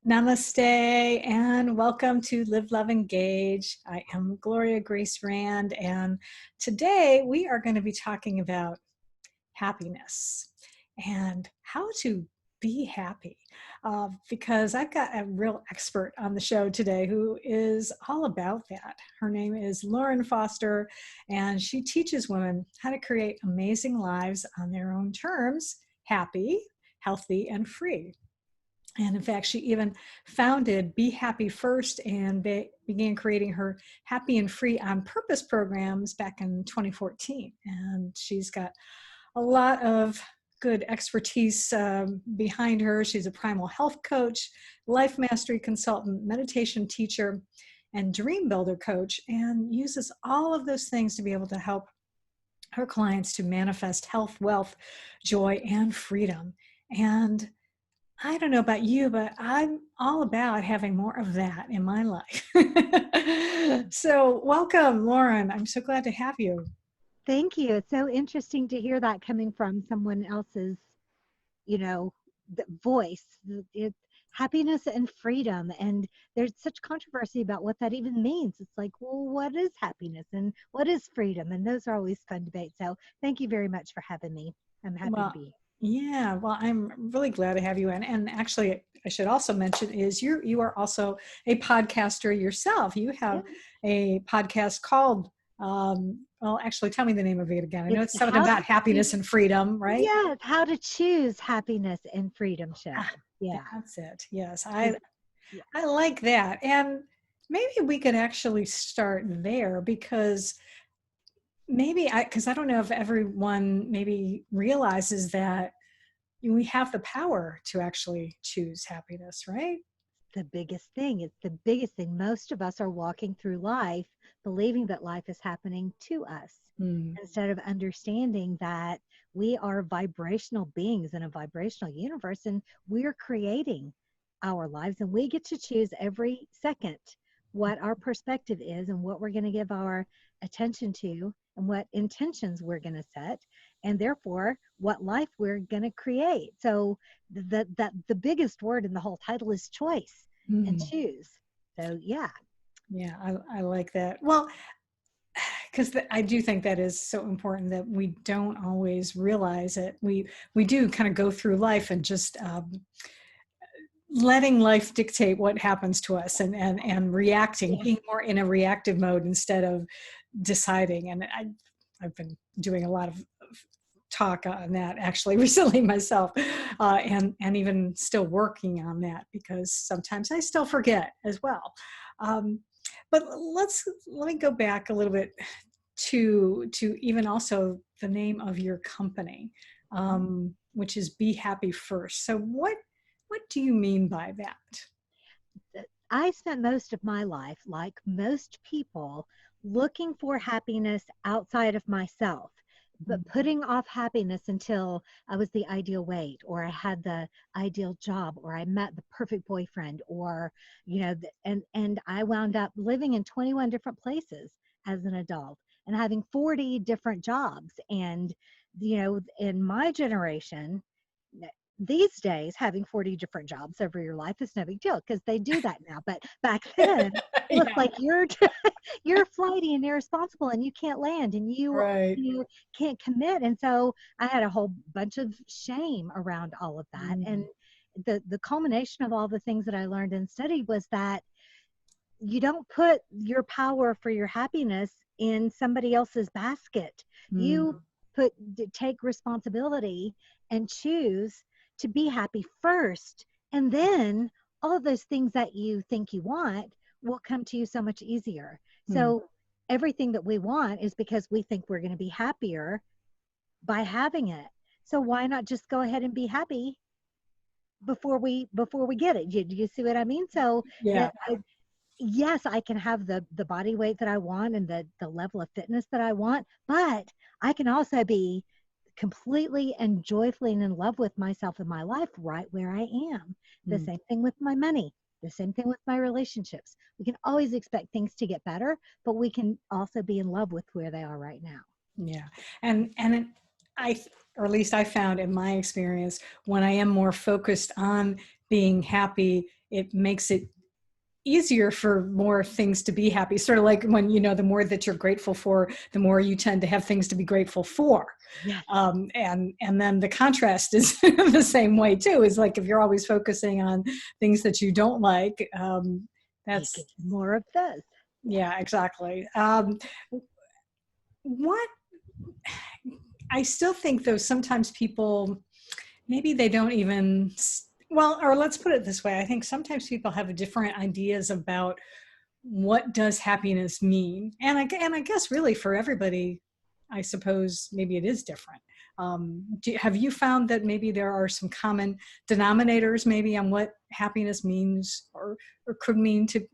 Namaste and welcome to Live, Love, Engage. I am Gloria Grace Rand, and today we are going to be talking about happiness and how to be happy. Because I've got a real expert on the show today who is all about that. Her name is Lauren Foster, and she teaches women how to create amazing lives on their own terms, happy, healthy, and free. And in fact, she even founded Be Happy First and began creating her Happy and Free on Purpose programs back in 2014. And she's got a lot of good expertise behind her. She's a Primal Health Coach, life mastery consultant, meditation teacher, and dream builder coach, and uses all of those things to be able to help her clients to manifest health, wealth, joy, and freedom. And I don't know about you, but I'm all about having more of that in my life. So welcome, Lauren. I'm so glad to have you. Thank you. It's so interesting to hear that coming from someone else's, voice. It's happiness and freedom. And there's such controversy about what that even means. It's like, well, what is happiness and what is freedom? And those are always fun debates. So thank you very much for having me. I'm happy to Well, be here. yeah, well, I'm really glad to have you in. And actually, I should also mention is you are also a podcaster yourself. You Yeah. have a podcast called, well, actually, tell me the name of it again. I know It's it's something how about to happiness and freedom, right? yeah, how to choose happiness and freedom show. Ah, Yeah. that's it. Yes, 'Cause- I yeah. I like that. And maybe we could actually start there because because I don't know if everyone maybe realizes that we have the power to actually choose happiness, right? The biggest thing. It's the biggest thing. Most of us are walking through life believing that life is happening to us Hmm. instead of understanding that we are vibrational beings in a vibrational universe and we're creating our lives and we get to choose every second what our perspective is and what we're going to give our attention to and what intentions we're going to set and therefore what life we're going to create. So the biggest word in the whole title is choice and Hmm. choose. So yeah. Yeah, I like that. Well, because I do think that is so important that we don't always realize it. We do kind of go through life and just letting life dictate what happens to us and reacting, Yeah. being more in a reactive mode instead of deciding. And I've been doing a lot of talk on that actually recently myself, and even still working on that because sometimes I still forget as well. Um, but let me go back a little bit to even also the name of your company, which is Be Happy First. So what do you mean by that? I spent most of my life, like most people, looking for happiness outside of myself, but putting off happiness until I was the ideal weight, or I had the ideal job, or I met the perfect boyfriend, or and I wound up living in 21 different places as an adult and having 40 different jobs. And in my generation, these days having 40 different jobs over your life is no big deal because they do that now, but back then it was Yeah, like you're flighty and irresponsible and you can't land and right. you can't commit. And so I had a whole bunch of shame around all of that. And Mm, the culmination of all the things that I learned and studied was that you don't put your power for your happiness in somebody else's basket. mm, You take responsibility and choose to be happy first. And then all of those things that you think you want will come to you so much easier. mm, So everything that we want is because we think we're going to be happier by having it. So why not just go ahead and be happy before we get it? Do you see what I mean? So yeah. yes, I can have the body weight that I want and the level of fitness that I want, but I can also be completely and joyfully and in love with myself and my life right where I am. The Mm, same thing with my money, the same thing with my relationships. We can always expect things to get better, but we can also be in love with where they are right now. yeah. And I, or at least I found in my experience, when I am more focused on being happy, it makes it easier for more things to be happy. Sort of like when, the more that you're grateful for, the more you tend to have things to be grateful for. Yes. And then the contrast is the same way too, is like, if you're always focusing on things that you don't like, that's more of those. Yeah, exactly. What I still think though, sometimes people, maybe they don't even, well, or let's put it this way. I think sometimes people have different ideas about what does happiness mean. And I guess really for everybody, I suppose maybe it is different. Have you found that maybe there are some common denominators maybe on what happiness means or could mean to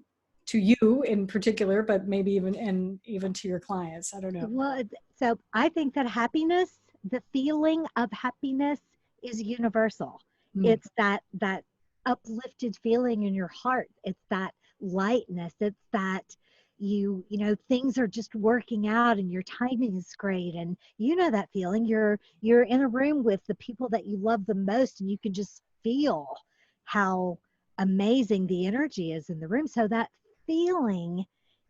you in particular, but maybe even to your clients? I don't know. Well, so I think that happiness, the feeling of happiness, is universal. It's that uplifted feeling in your heart. It's that lightness. It's that things are just working out and your timing is great, and that feeling. You're in a room with the people that you love the most, and you can just feel how amazing the energy is in the room. So that feeling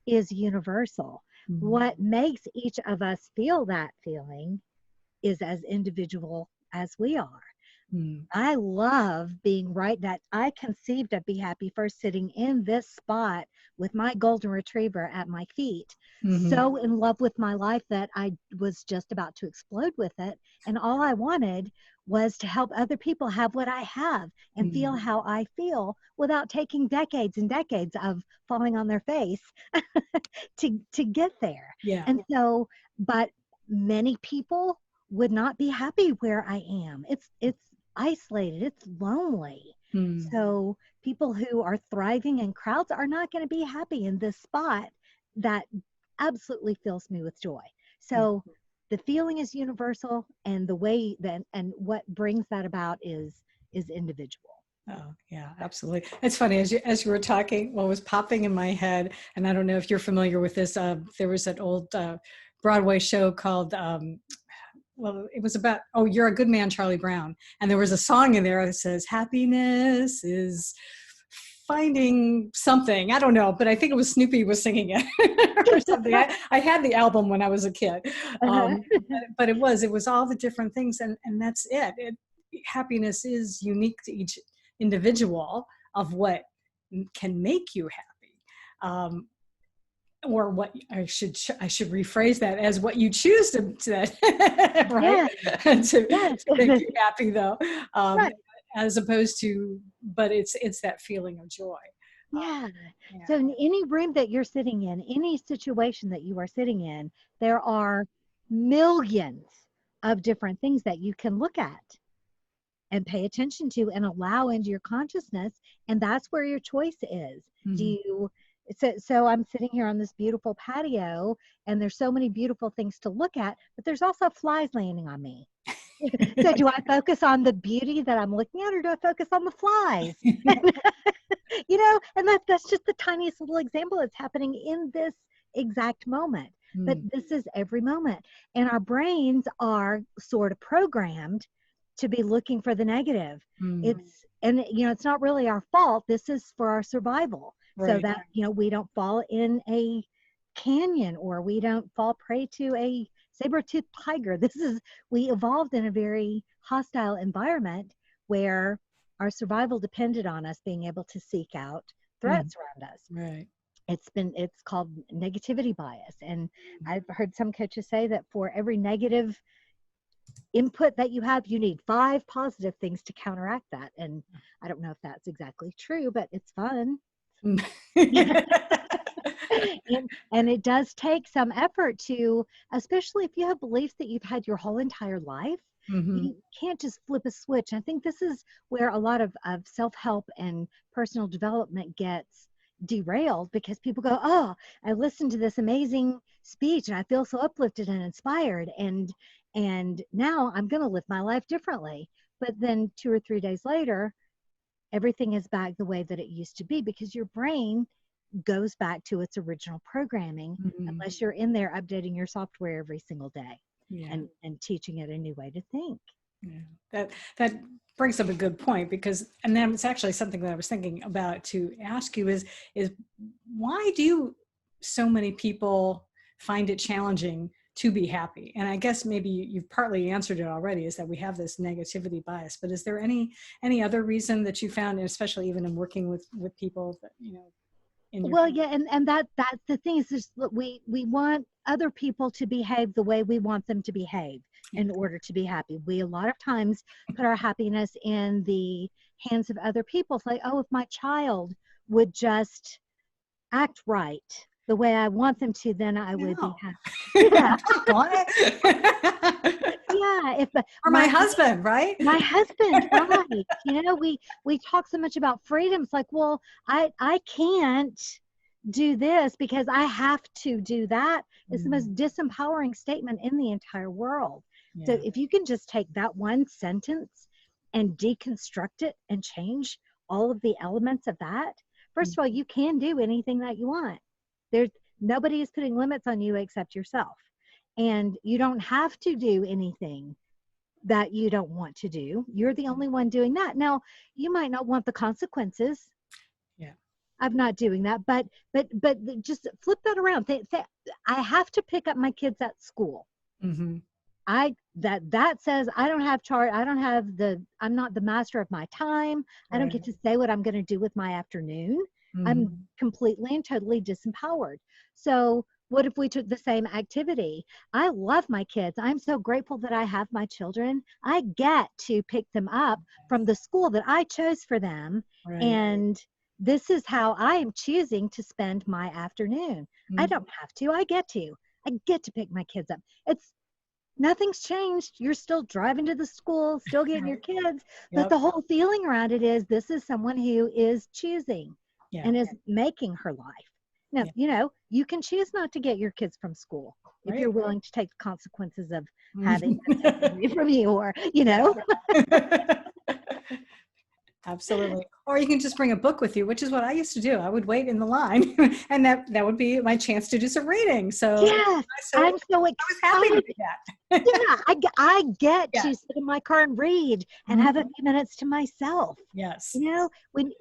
is universal. What makes each of us feel that feeling is as individual as we are. I love being right that I conceived of Be Happy first sitting in this spot with my golden retriever at my feet, so in love with my life that I was just about to explode with it. And all I wanted was to help other people have what I have and feel how I feel without taking decades and decades of falling on their face to get there. Yeah. And so, but many people would not be happy where I am. It's isolated, it's lonely. So people who are thriving in crowds are not going to be happy in this spot that absolutely fills me with joy. So the feeling is universal, and the way that and what brings that about is individual. Oh, yeah, absolutely. It's funny, as you were talking, what was popping in my head, and I don't know if you're familiar with this, there was an old Broadway show called, well, it was about, Oh, You're a Good Man, Charlie Brown. And there was a song in there that says, happiness is finding something. I don't know, but I think it was Snoopy was singing it or something. I had the album when I was a kid, but it was all the different things, and that's it. Happiness is unique to each individual of what can make you happy, or what I should rephrase that as what you choose to right, to make you happy though, Right. as opposed to, but it's that feeling of joy. Yeah. So in any room that you're sitting in, any situation that you are sitting in, there are millions of different things that you can look at and pay attention to and allow into your consciousness. And that's where your choice is. Do you, so I'm sitting here on this beautiful patio, and there's so many beautiful things to look at, but there's also flies landing on me. So do I focus on the beauty that I'm looking at, or do I focus on the flies? And that's just the tiniest little example that's happening in this exact moment. But this is every moment. And our brains are sort of programmed to be looking for the negative. It's not really our fault. This is for our survival. Right. So that, we don't fall in a canyon, or we don't fall prey to a saber-toothed tiger. We evolved in a very hostile environment where our survival depended on us being able to seek out threats around us. Right. It's called negativity bias. And I've heard some coaches say that for every negative input that you have, you need 5 positive things to counteract that. And I don't know if that's exactly true, but it's fun. And it does take some effort to, especially if you have beliefs that you've had your whole entire life, you can't just flip a switch. I think this is where a lot of self-help and personal development gets derailed, because people go, oh, I listened to this amazing speech and I feel so uplifted and inspired, and now I'm going to live my life differently. But then 2 or 3 days later, everything is back the way that it used to be, because your brain goes back to its original programming, unless you're in there updating your software every single day and teaching it a new way to think. Yeah. That brings up a good point, because, and then it's actually something that I was thinking about to ask you is why do so many people find it challenging to be happy? And I guess maybe you've partly answered it already, is that we have this negativity bias, but is there any other reason that you found, and especially even in working with people that, in your Well, yeah, and that's the thing, is just that we want other people to behave the way we want them to behave yeah. in order to be happy. We a lot of times put our happiness in the hands of other people. It's like, oh, if my child would just act right the way I want them to, then I would be No. happy. Yeah, Want it? yeah. If Or my husband, right? my husband, right? We talk so much about freedom. It's like, well, I can't do this because I have to do that. It's the most disempowering statement in the entire world. So Yeah. if you can just take that one sentence and deconstruct it and change all of the elements of that, first of all, you can do anything that you want. There's nobody is putting limits on you except yourself. And you don't have to do anything that you don't want to do. You're the only one doing that. Now, you might not want the consequences Yeah. of not doing that, but just flip that around. I have to pick up my kids at school. Mm-hmm. That says I don't have charge. I'm not the master of my time. I don't Right. get to say what I'm going to do with my afternoon. I'm Mm-hmm. completely and totally disempowered. So what if we took the same activity? I love my kids. I'm so grateful that I have my children. I get to pick them up from the school that I chose for them. Right. And this is how I am choosing to spend my afternoon. I Mm-hmm. don't have to. I get to. I get to pick my kids up. It's Nothing's changed. You're still driving to the school, still getting your Right. kids, but Yep. the whole feeling around it is this is someone who is choosing Yeah. and is making her life. Now, Yeah. you can choose not to get your kids from school if Right. you're willing to take the consequences of having them taken Mhm. away from you, or, Yeah. Absolutely. Or you can just bring a book with you, which is what I used to do. I would wait in the line and that would be my chance to do some reading. So, yes, so I'm so I was happy to excited. do that. Yeah, I get Yeah. to sit in my car and read and have a Mhm. few minutes to myself. Yes. When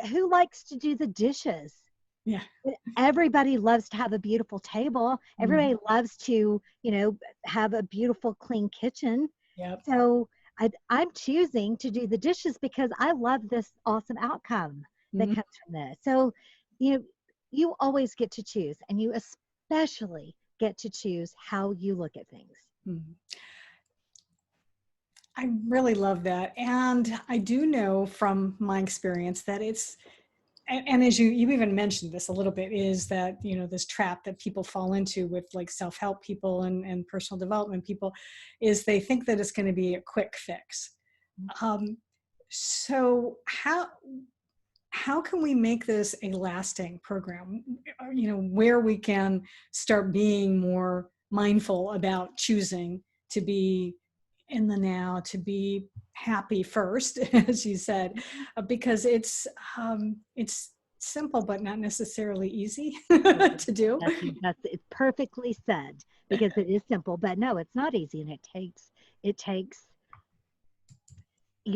who likes to do the dishes? Yeah. Everybody loves to have a beautiful table. Mhm. Everybody loves to, have a beautiful, clean kitchen. Yep. So I'm choosing to do the dishes because I love this awesome outcome that Mhm. comes from this. So, you know, you always get to choose, and you especially get to choose how you look at things. Mhm. I really love that. And I do know from my experience that and as you even mentioned this a little bit, is that, this trap that people fall into with like self-help people and personal development people, is they think that it's going to be a quick fix. Um, so how can we make this a lasting program, where we can start being more mindful about choosing to be in the now, to be happy first, as you said, because it's simple but not necessarily easy to do. It's perfectly said, because it is simple, but no, it's not easy, and it takes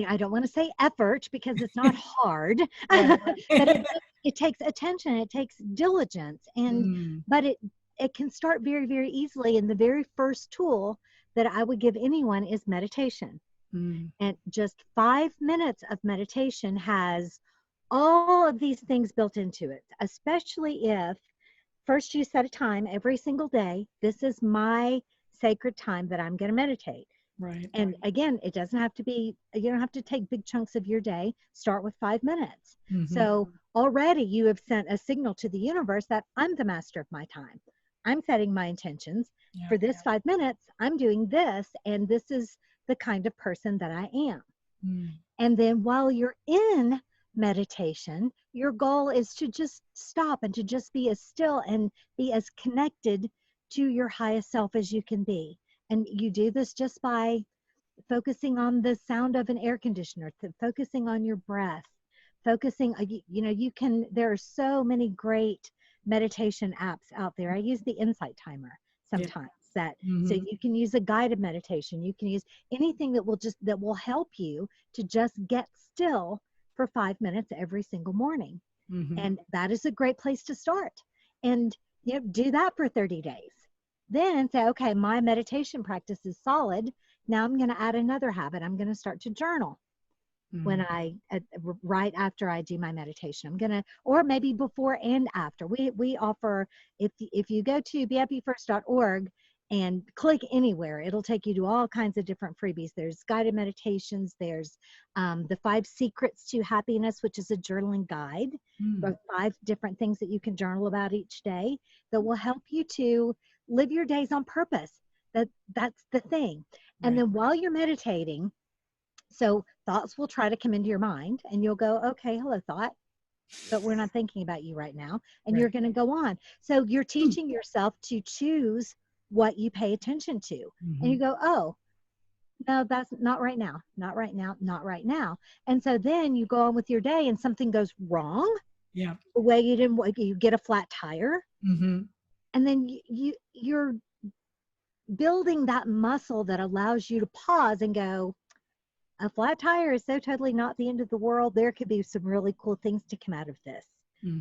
I don't want to say effort because it's not hard, Right. but it takes attention, it takes diligence, and Mm, but it can start very, very easily. And the very first tool that I would give anyone is meditation. mm, And just 5 minutes of meditation has all of these things built into it, especially if first you set a time every single day. This is my sacred time that I'm going to meditate. right. And again, it doesn't have to be, you don't have to take big chunks of your day. Start with 5 minutes. Hmm. So already you have sent a signal to the universe that I'm the master of my time. I'm setting my intentions Yeah. for this 5 minutes. I'm doing this, and this is the kind of person that I am. Mm, And then while you're in meditation, your goal is to just stop and to just be as still and be as connected to your highest self as you can be. And you do this just by focusing on the sound of an air conditioner, focusing on your breath, focusing, there are so many great meditation apps out there. I use the Insight Timer yeah. sometimes. set. So Mm-hmm. you can use a guided meditation. You can use anything that will help you to just get still for 5 minutes every single morning. Mm-hmm. And that is a great place to start. And do that for 30 days. Then say, okay, my meditation practice is solid. Now I'm going to add another habit. I'm going to start to journal when I right after I do my meditation. I'm gonna, or maybe before and after. We offer, if you go to behappyfirst.org and click anywhere, it'll take you to all kinds of different freebies. There's guided meditations. There's the 5 secrets to happiness, which is a journaling guide, Mm. 5 different things that you can journal about each day that will help you to live your days on purpose. That's the thing. And Right. then while you're meditating, so thoughts will try to come into your mind and you'll go, okay, hello, thought, but we're not thinking about you right now. And you're Right. going to go on. So you're Mm. teaching yourself to choose what you pay attention to. And Mm-hmm. you go, oh, no, that's not right now, not right now, not right now. And so then you go on with your day and something goes wrong, Yeah. the way you get a flat tire. Mm-hmm. And then you're building that muscle that allows you to pause and go, a flat tire is so totally not the end of the world. There could be some really cool things to come out of this. Mm-hmm.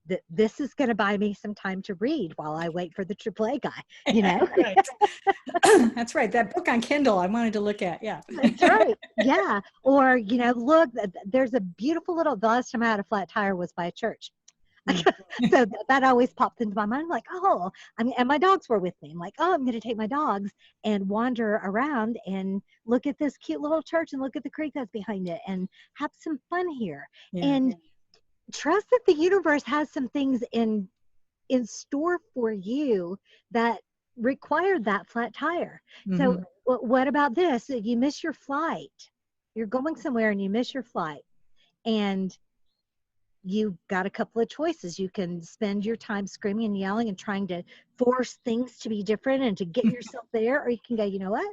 That this is going to buy me some time to read while I wait for the AAA guy, you know? Right. That's right. That book on Kindle I wanted to look at. Yeah. That's right. Yeah. Or, look, there's a beautiful little, the last time I had a flat tire was by a church. Mm. So that always popped into my mind. I'm like, oh, and my dogs were with me. I'm like, oh, I'm going to take my dogs and wander around and look at this cute little church and look at the creek that's behind it and have some fun here. Yeah. And trust that the universe has some things in store for you that require that flat tire. Mm-hmm. So what about this? You miss your flight. You're going somewhere and you miss your flight. And you got a couple of choices. You can spend your time screaming and yelling and trying to force things to be different and to get yourself there, or you can go, you know what?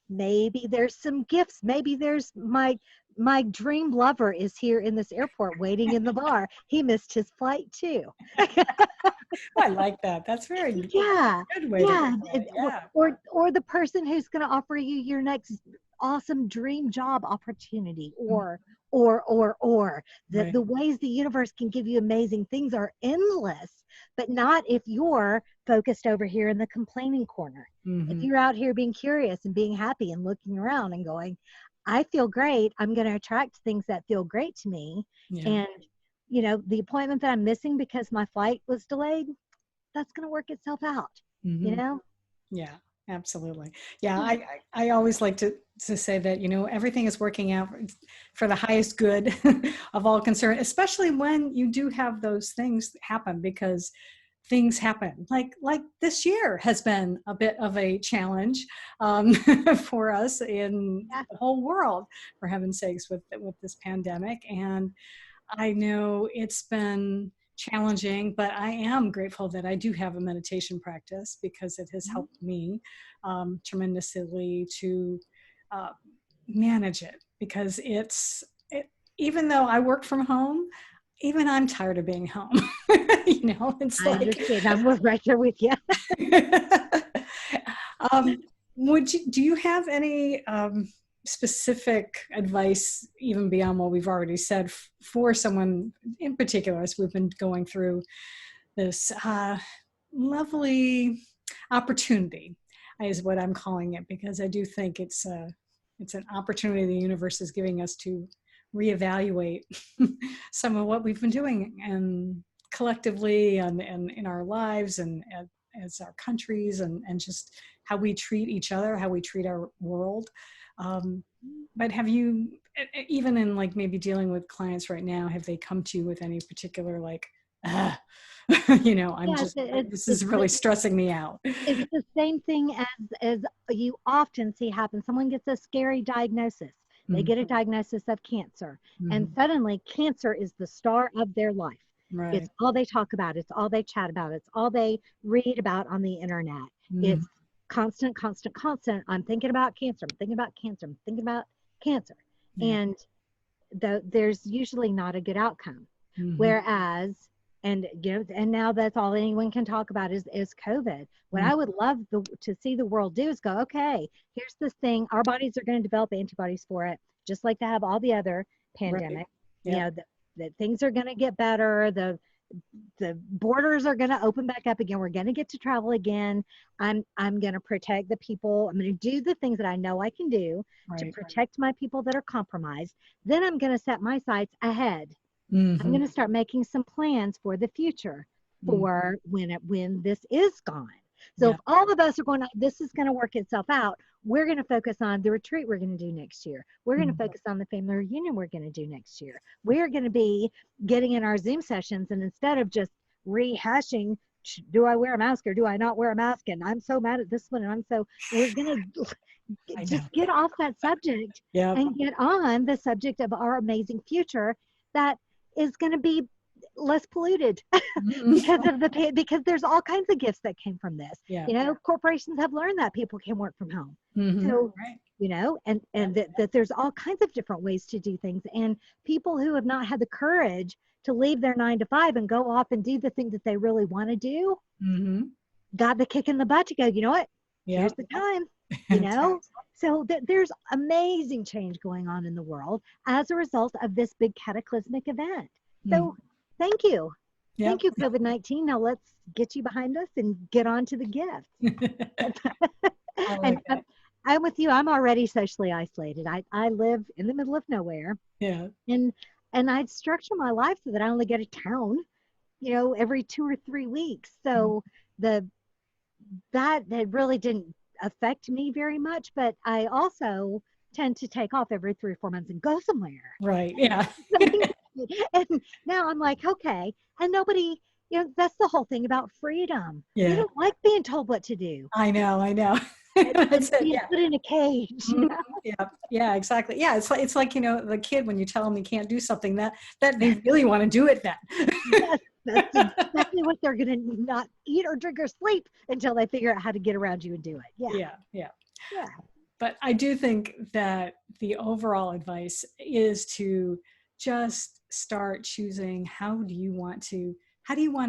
Maybe there's some gifts. Maybe there's my dream lover is here in this airport waiting in the bar. He missed his flight too. I like that. That's very Yeah, good way to look yeah. at it. Yeah. Or the person who's going to offer you your next awesome dream job opportunity, Mm. or Right. the ways the universe can give you amazing things are endless, but not if you're focused over here in the complaining corner. If Mm-hmm. you're out here being curious and being happy and looking around and going, I feel great, I'm going to attract things that feel great to me. Yeah. And the appointment that I'm missing because my flight was delayed, that's going to work itself out, you Mm-hmm. know? Yeah, absolutely. Yeah, Yeah. I always like to say that, everything is working out for the highest good of all concerned, especially when you do have those things happen, because things happen. Like this year has been a bit of a challenge for us in Yeah. the whole world, for heaven's sakes, with this pandemic. And I know it's been challenging, but I am grateful that I do have a meditation practice, because it has Mhm. helped me tremendously to uh, manage it. Because even though I work from home, even I'm tired of being home. It's I like, understand. I'm right there with you. um, do you have any specific advice, even beyond what we've already said, for someone in particular, as we've been going through this lovely opportunity, is what I'm calling it, because I do think it's an opportunity the universe is giving us to reevaluate some of what we've been doing, and collectively, and in our lives, and as our countries, and just how we treat each other, how we treat our world. But have you, even in like maybe dealing with clients right now, have they come to you with any particular like, ah, I'm Yeah, just, this is really stressing me out? it's the same thing as you often see happen. Someone gets a scary diagnosis. They Mm-hmm. get a diagnosis of cancer, and Mm-hmm. suddenly cancer is the star of their life. Right. It's all they talk about. It's all they chat about. It's all they read about on the internet. Mm-hmm. It's constant, constant, constant. I'm thinking about cancer. I'm thinking about cancer. I'm thinking about cancer. Yeah. And there's usually not a good outcome. Mm-hmm. Whereas, And and now that's all anyone can talk about is COVID. What I would love to see the world do is go, okay, here's this thing. Our bodies are going to develop antibodies for it, just like they have all the other pandemics. Right. Yep. That things are going to get better. The borders are going to open back up again. We're going to get to travel again. I'm going to protect the people. I'm going to do the things that I know I can do to protect my people that are compromised. Then I'm going to set my sights ahead. I'm going to start making some plans for the future for when this is gone. So if all of us are going, this is going to work itself out. We're going to focus on the retreat we're going to do next year. We're going to focus on the family reunion we're going to do next year. We're going to be getting in our Zoom sessions, and instead of just rehashing, do I wear a mask or do I not wear a mask? And I'm so mad at this one. And we're going to just get off that subject and get on the subject of our amazing future that is going to be less polluted because there's all kinds of gifts that came from this. Corporations have learned that people can work from home. So and that there's all kinds of different ways to do things, and people who have not had the courage to leave their 9-to-5 and go off and do the things that they really want to do got the kick in the butt to go, you know what, here's the time. So there's amazing change going on in the world as a result of this big cataclysmic event. So thank you. Thank you, COVID-19. Now let's get you behind us and get on to the gift. And I'm with you. I'm already socially isolated. I live in the middle of nowhere. And I'd structure my life so that I only go to town, every 2 or 3 weeks. So that really didn't affect me very much, but I also tend to take off every 3 or 4 months and go somewhere. And now I'm like, okay, and nobody, that's the whole thing about freedom. We don't like being told what to do. I know. That's being put in a cage. Exactly. It's like the kid, when you tell them you can't do something, that they really want to do it then. Yes, that's exactly what they're going to not eat or drink or sleep until they figure out how to get around you and do it. Yeah. But I do think that the overall advice is to just start choosing, how do you want to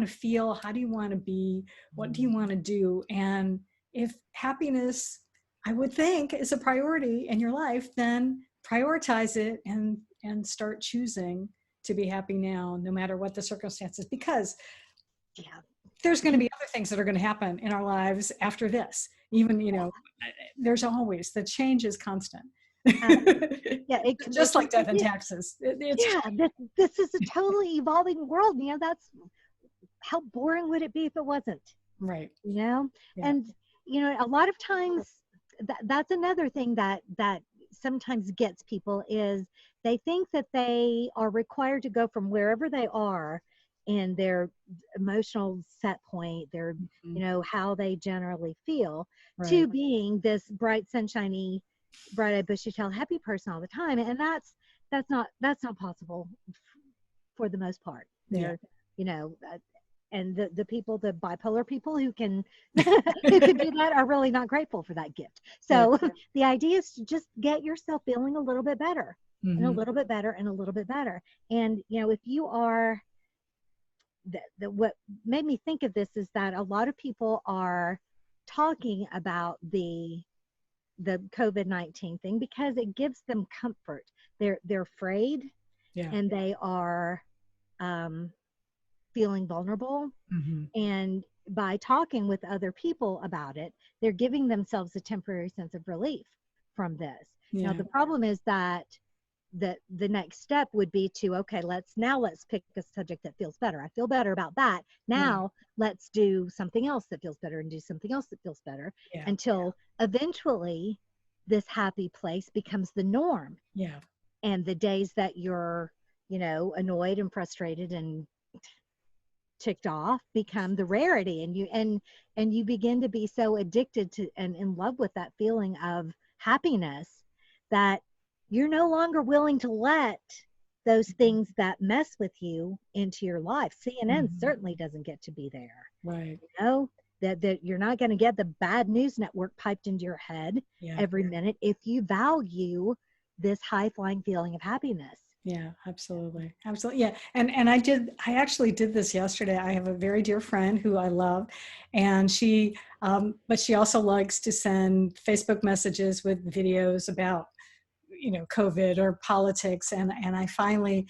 feel? How do you want to be? What do you want to do? And if happiness, I would think, is a priority in your life, then prioritize it and start choosing to be happy now, no matter what the circumstances, because there's going to be other things that are going to happen in our lives after this. Even, there's always, the change is constant. Just like death and taxes. This is a totally evolving world. That's how boring would it be if it wasn't? Right. And a lot of times that's another thing that sometimes gets people is they think that they are required to go from wherever they are in their emotional set point, their how they generally feel, to being this bright, sunshiny, bright-eyed, bushy-tailed, happy person all the time, and that's not possible for the most part. They're and the people, the bipolar people who can who can do that are really not grateful for that gift. So the idea is to just get yourself feeling a little bit better, and a little bit better, and a little bit better. And if you are what made me think of this is that a lot of people are talking about the COVID-19 thing because it gives them comfort. They're afraid, and they are feeling vulnerable. And by talking with other people about it, they're giving themselves a temporary sense of relief from this. Now the problem is that the next step would be to, okay, let's pick a subject that feels better. I feel better about that. Now let's do something else that feels better, and do something else that feels better, until eventually this happy place becomes the norm. And the days that you're, annoyed and frustrated and ticked off become the rarity, and you begin to be so addicted to and in love with that feeling of happiness that you're no longer willing to let those things that mess with you into your life. CNN certainly doesn't get to be there. Right. That you're not going to get the bad news network piped into your head every minute if you value this high-flying feeling of happiness. Yeah, absolutely. Absolutely. Yeah. And I actually did this yesterday. I have a very dear friend who I love, and but she also likes to send Facebook messages with videos about, COVID or politics. And I finally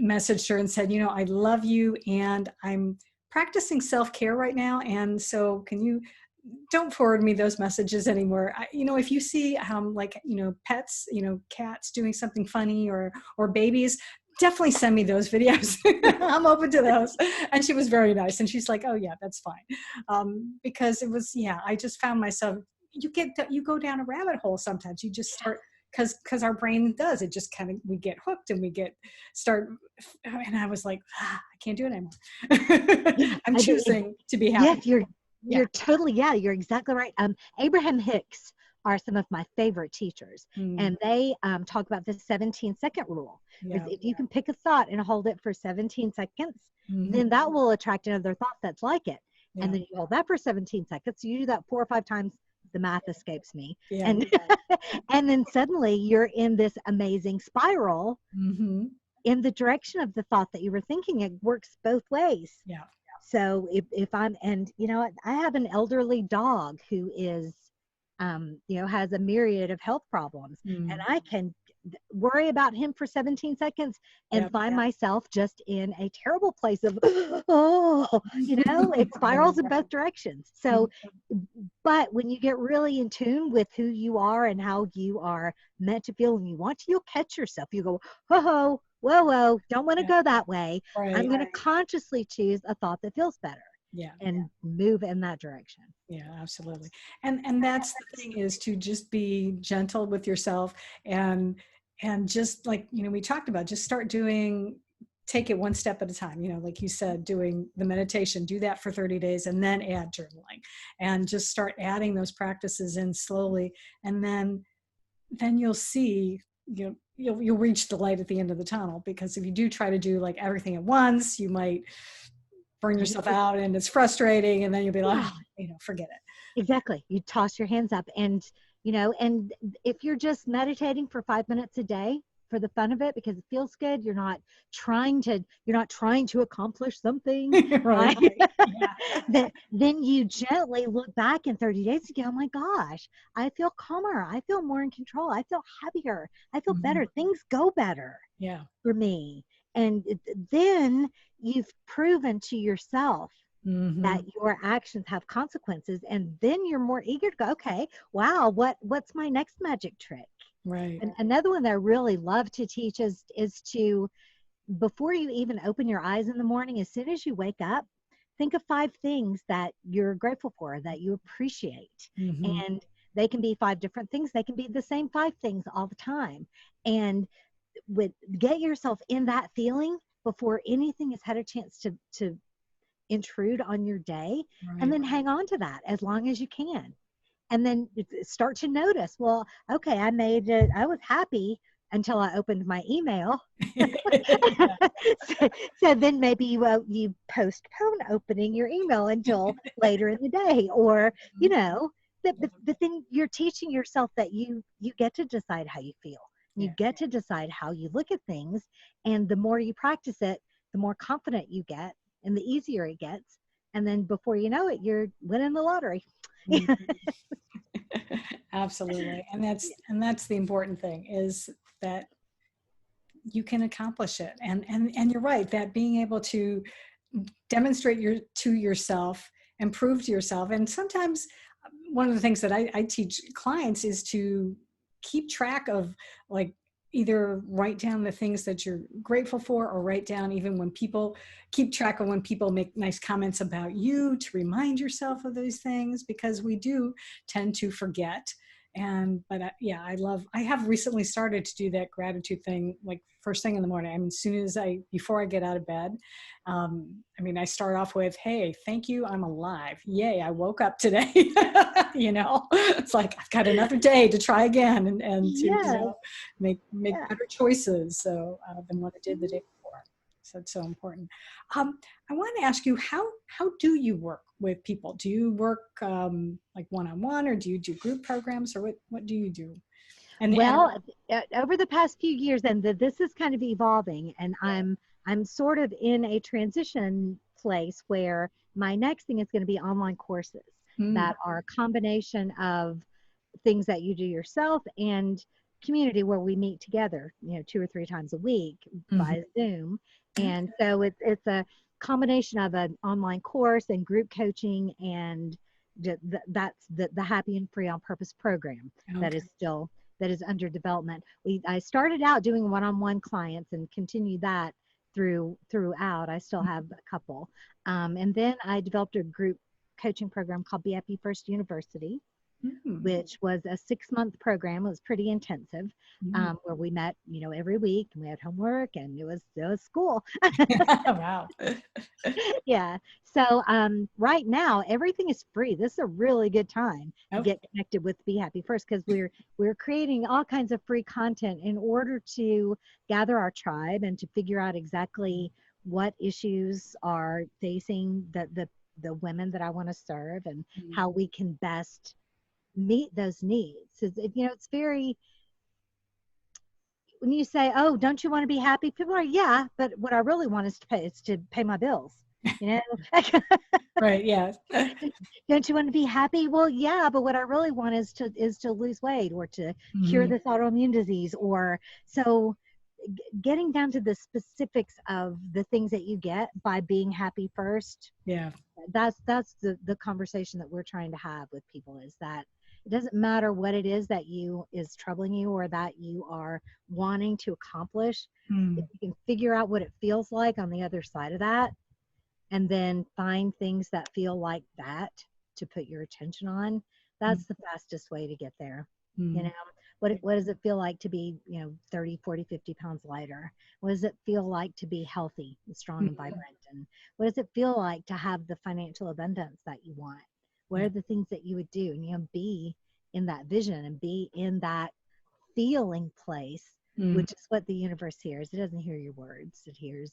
messaged her and said, I love you, and I'm practicing self-care right now. And so can you don't forward me those messages anymore. If you see pets, cats doing something funny, or babies, definitely send me those videos. I'm open to those. And she was very nice. And she's like, oh yeah, that's fine. Because it was, yeah, I just found myself, you go down a rabbit hole sometimes. You just start, because our brain does, it just kind of, we get hooked and and I was like, I can't do it anymore. Yeah, I'm choosing to be happy. yes, Yeah. you're totally, yeah, you're exactly right. Abraham Hicks are some of my favorite teachers, and they talk about the 17-second rule. Yeah. If you can pick a thought and hold it for 17 seconds, then that will attract another thought that's like it. Yeah. And then you hold that for 17 seconds. So you do that 4 or 5 times. The math escapes me. Yeah. And and then suddenly you're in this amazing spiral in the direction of the thought that you were thinking. It works both ways. Yeah. So if I'm, and I have an elderly dog who is, has a myriad of health problems, and I can worry about him for 17 seconds and find myself just in a terrible place of, it spirals in both directions. So, but when you get really in tune with who you are and how you are meant to feel and you want to, you'll catch yourself. You go, whoa, don't want to go that way. Right. I'm going to consciously choose a thought that feels better. Yeah. And move in that direction. Yeah, absolutely. And that's the thing, is to just be gentle with yourself, and just like, we talked about, just take it one step at a time, like you said, doing the meditation, do that for 30 days, and then add journaling, and just start adding those practices in slowly. And then you'll see, you'll reach the light at the end of the tunnel. Because if you do try to do like everything at once, you might burn yourself out, and it's frustrating, and then you'll be like, forget it. Exactly. You toss your hands up, and and if you're just meditating for 5 minutes a day for the fun of it, because it feels good, you're not trying to accomplish something, right? then you gently look back in 30 days and go, oh my gosh, I feel calmer, I feel more in control, I feel happier, I feel better, things go better for me. And then you've proven to yourself that your actions have consequences, and then you're more eager to go, okay, wow, what's my next magic trick? Right. And another one that I really love to teach is to, before you even open your eyes in the morning, as soon as you wake up, think of 5 things that you're grateful for, that you appreciate. And they can be 5 different things. They can be the same 5 things all the time. And get yourself in that feeling before anything has had a chance to intrude on your day, and then hang on to that as long as you can. And then start to notice, well, okay, I was happy until I opened my email. So then maybe you postpone opening your email until later in the day, or, but then you're teaching yourself that you get to decide how you feel. You get to decide how you look at things. And the more you practice it, the more confident you get, and the easier it gets. And then before you know it, you're winning the lottery. Absolutely. And that's the important thing, is that you can accomplish it. And you're right, that being able to demonstrate to yourself and prove to yourself. And sometimes one of the things that I teach clients is to keep track of, like, either write down the things that you're grateful for, or write down even keep track of when people make nice comments about you, to remind yourself of those things, because we do tend to forget. But I have recently started to do that gratitude thing, like first thing in the morning. I mean, before I get out of bed, I start off with, hey, thank you, I'm alive. Yay, I woke up today. It's like, I've got another day to try again, and to make better choices than what I did the day before. So it's so important. I want to ask you, how do you work with people? Do you work like one-on-one, or do you do group programs, or what do you do? Well, over the past few years, and this is kind of evolving, and I'm sort of in a transition place where my next thing is going to be online courses that are a combination of things that you do yourself and community where we meet together, 2 or 3 times a week via Zoom. And so it's a combination of an online course and group coaching, and that's the Happy and Free on Purpose program that is under development. I started out doing one-on-one clients and continued that throughout. I still have a couple. And then I developed a group coaching program called Be Happy First University, which was a 6-month program. It was pretty intensive, where we met, every week, and we had homework, and it was school. Wow. Yeah. So right now everything is free. This is a really good time to get connected with Be Happy First, because we're creating all kinds of free content in order to gather our tribe and to figure out exactly what issues are facing the women that I want to serve, and how we can best meet those needs. It's very, when you say, "Oh, don't you want to be happy?" People are, "Yeah, but what I really want is to pay my bills." Right. Yeah. Don't you want to be happy? Well, yeah, but what I really want is to lose weight, or to cure this autoimmune disease, or so. Getting down to the specifics of the things that you get by being happy first. Yeah. That's the conversation that we're trying to have with people, is that it doesn't matter what it is that is troubling you or that you are wanting to accomplish. If you can figure out what it feels like on the other side of that, and then find things that feel like that to put your attention on, that's the fastest way to get there. What does it feel like to be 30, 40, 50 pounds lighter? What does it feel like to be healthy and strong and vibrant? And what does it feel like to have the financial abundance that you want? What are the things that you would do? And be in that vision and be in that feeling place, which is what the universe hears. It doesn't hear your words. It hears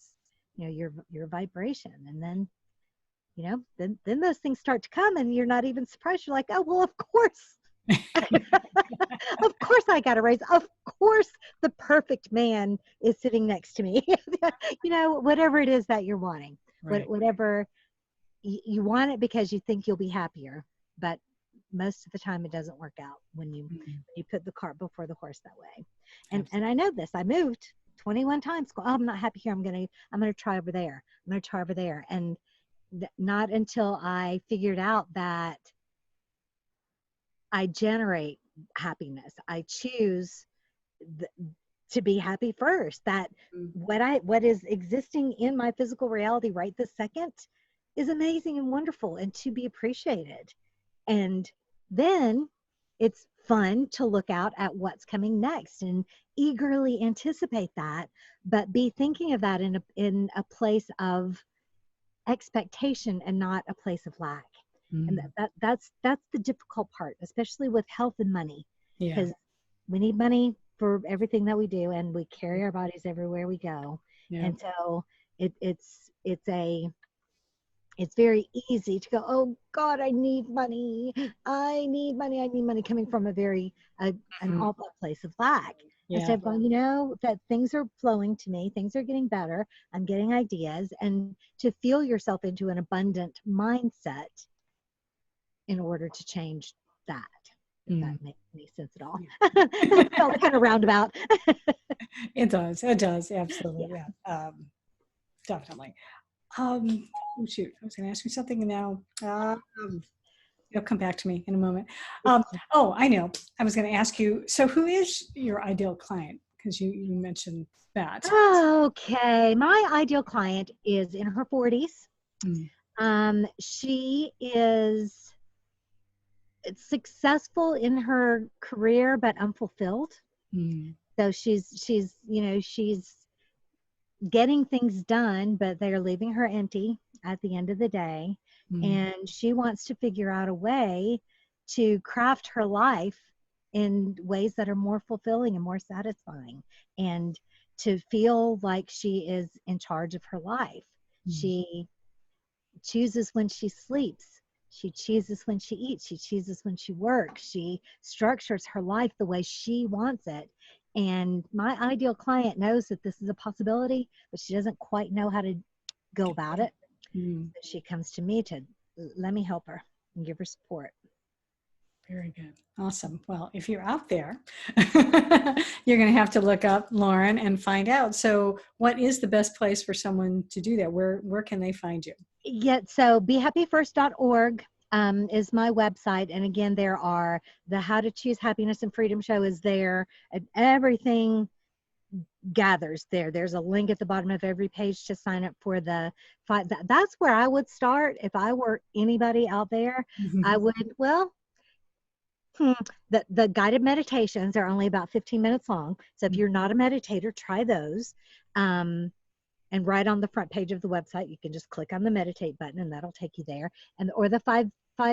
your vibration. And then then those things start to come, and you're not even surprised. You're like, "Oh, well, of course." Of course I got a raise. Of course the perfect man is sitting next to me. Whatever it is that you're wanting. Right. Whatever you want it, because you think you'll be happier, but most of the time it doesn't work out when you put the cart before the horse that way. And I know this. I moved 21 times. Oh, I'm not happy here. I'm gonna try over there. I'm gonna try over there. And not until I figured out that I generate happiness. I choose to be happy first. That what is existing in my physical reality right this second is amazing and wonderful, and to be appreciated. And then it's fun to look out at what's coming next and eagerly anticipate that, but be thinking of that in a place of expectation and not a place of lack. And that's the difficult part, especially with health and money, because we need money for everything that we do, and we carry our bodies everywhere we go. And so it's very easy to go, "Oh God, I need money. I need money. I need money," coming from an awful place of lack. Instead of going, that things are flowing to me, things are getting better, I'm getting ideas, and to feel yourself into an abundant mindset in order to change that. If that makes any sense at all. That felt kind of roundabout. It does. Absolutely. Yeah. Definitely. Shoot, I was going to ask you something now. It'll come back to me in a moment. I know. I was going to ask you, so who is your ideal client? Because you mentioned that. Okay. My ideal client is in her 40s. She is successful in her career, but unfulfilled. So she's getting things done, but they're leaving her empty at the end of the day. And she wants to figure out a way to craft her life in ways that are more fulfilling and more satisfying, and to feel like she is in charge of her life. She chooses when she sleeps She chooses when she eats. She chooses when she works. She structures her life the way she wants it. And my ideal client knows that this is a possibility, but she doesn't quite know how to go about it. Mm. So she comes to me to let me help her and give her support. Very good. Awesome. Well, if you're out there, you're going to have to look up Lauren and find out. So what is the best place for someone to do that? Where can they find you? Yeah, so BeHappyFirst.org is my website. And again, there are the How to Choose Happiness and Freedom show is there, and everything gathers there. There's a link at the bottom of every page to sign up for the five. That's where I would start if I were anybody out there. I would, well, the guided meditations are only about 15 minutes long. So if you're not a meditator, try those. And right on the front page of the website, you can just click on the meditate button and that'll take you there. And or the five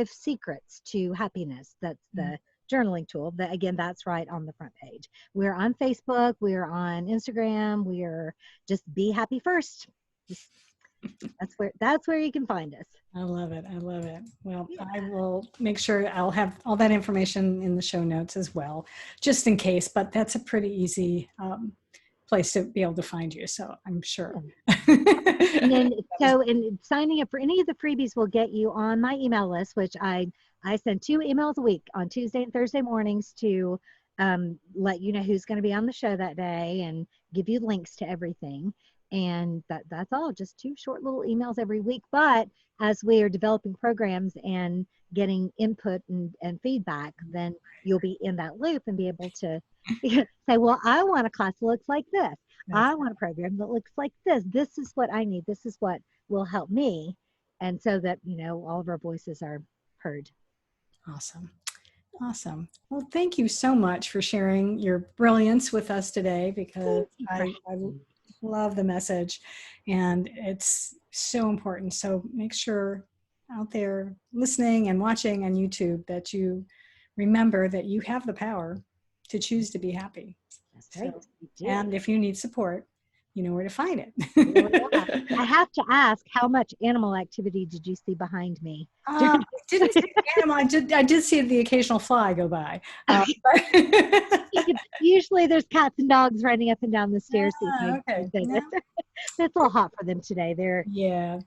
secrets to happiness. That's the journaling tool. That again, that's right on the front page. We're on Facebook, we're on Instagram, we're just Be Happy First. That's where you can find us. I love it. I love it. Well, Yeah. I will make sure I'll have all that information in the show notes as well, just in case, but that's a pretty easy place to be able to find you. So I'm sure. And then, and signing up for any of the freebies will get you on my email list, which I send 2 emails a week on Tuesday and Thursday mornings to let you know who's going to be on the show that day and give you links to everything. And that's all, just 2 short little emails every week. But as we are developing programs and getting input and feedback, then you'll be in that loop and be able to say, well, I want a class that looks like this. I want a program that looks like this. This is what I need. This is what will help me. And so that, all of our voices are heard. Awesome. Awesome. Well, thank you so much for sharing your brilliance with us today, because I love the message and it's so important. So make sure out there listening and watching on YouTube that you remember that you have the power to choose to be happy. That's right. So, and if you need support, you know where to find it. I have to ask, how much animal activity did you see behind me? I didn't see animal. I did see the occasional fly go by. Usually there's cats and dogs running up and down the stairs. Okay. No. It's a little hot for them today. Yeah.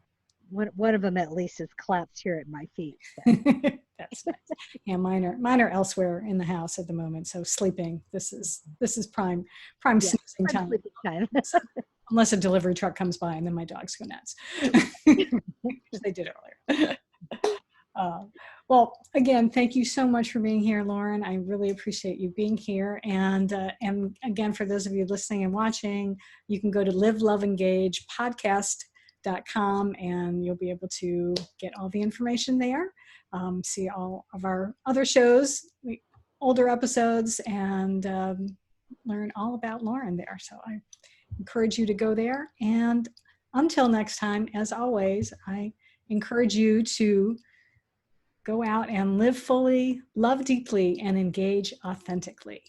One of them at least is collapsed here at my feet. So. That's nice. Yeah, mine are elsewhere in the house at the moment. So sleeping. This is prime snoozing time. Unless a delivery truck comes by and then my dogs go nuts. They did earlier. Well, again, thank you so much for being here, Lauren. I really appreciate you being here. And again, for those of you listening and watching, you can go to liveloveengagepodcast.com and you'll be able to get all the information there, see all of our other shows, older episodes, and learn all about Lauren there. So I encourage you to go there. And until next time, as always, I encourage you to go out and live fully, love deeply, and engage authentically.